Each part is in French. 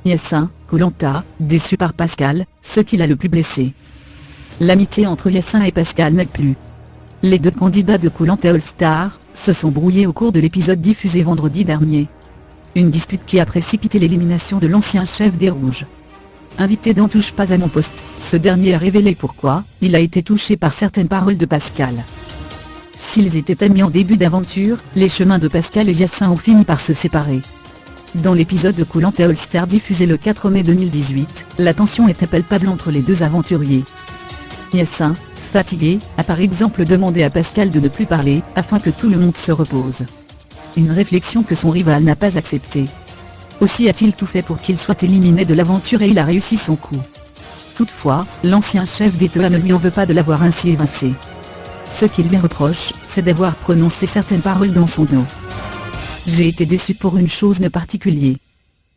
Yassin, Koh-Lanta, déçu par Pascal, ce qui l'a le plus blessé. L'amitié entre Yassin et Pascal n'est plus. Les deux candidats de Koh-Lanta All Star se sont brouillés au cours de l'épisode diffusé vendredi dernier. Une dispute qui a précipité l'élimination de l'ancien chef des Rouges. Invité dans Touche pas à mon poste, ce dernier a révélé pourquoi il a été touché par certaines paroles de Pascal. S'ils étaient amis en début d'aventure, les chemins de Pascal et Yassin ont fini par se séparer. Dans l'épisode de Koh-Lanta All Star diffusé le 4 mai 2018, la tension était palpable entre les deux aventuriers. Yassin, fatigué, a par exemple demandé à Pascal de ne plus parler, afin que tout le monde se repose. Une réflexion que son rival n'a pas acceptée. Aussi a-t-il tout fait pour qu'il soit éliminé de l'aventure et il a réussi son coup. Toutefois, l'ancien chef d'État ne lui en veut pas de l'avoir ainsi évincé. Ce qu'il lui reproche, c'est d'avoir prononcé certaines paroles dans son dos. J'ai été déçu pour une chose en particulier.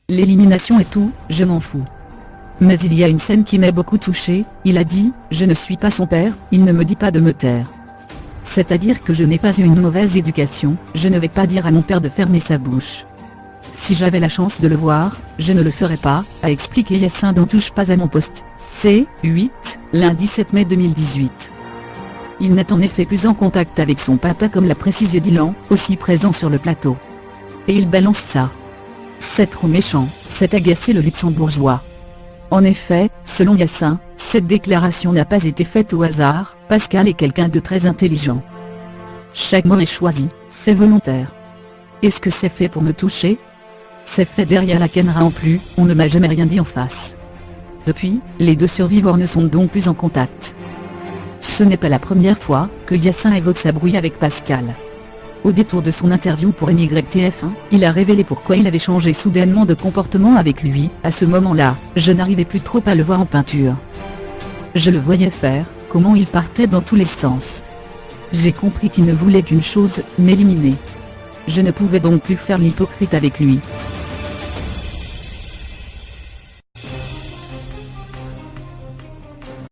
L'élimination est tout, je m'en fous. Mais il y a une scène qui m'a beaucoup touché, il a dit, je ne suis pas son père, il ne me dit pas de me taire. C'est-à-dire que je n'ai pas eu une mauvaise éducation, je ne vais pas dire à mon père de fermer sa bouche. Si j'avais la chance de le voir, je ne le ferais pas, a expliqué Yassin dans Touche pas à mon poste, C8, lundi 7 mai 2018. Il n'est en effet plus en contact avec son papa comme l'a précisé Dylan, aussi présent sur le plateau. Et il balance ça. C'est trop méchant, c'est agacé le luxembourgeois. En effet, selon Yassin, cette déclaration n'a pas été faite au hasard, Pascal est quelqu'un de très intelligent. Chaque mot est choisi, c'est volontaire. Est-ce que c'est fait pour me toucher? C'est fait derrière la caméra en plus, on ne m'a jamais rien dit en face. Depuis, les deux survivants ne sont donc plus en contact. Ce n'est pas la première fois que Yassin évoque sa brouille avec Pascal. Au détour de son interview pour MYTF1, il a révélé pourquoi il avait changé soudainement de comportement avec lui. À ce moment-là, je n'arrivais plus trop à le voir en peinture. Je le voyais faire, comment il partait dans tous les sens. J'ai compris qu'il ne voulait qu'une chose, m'éliminer. Je ne pouvais donc plus faire l'hypocrite avec lui.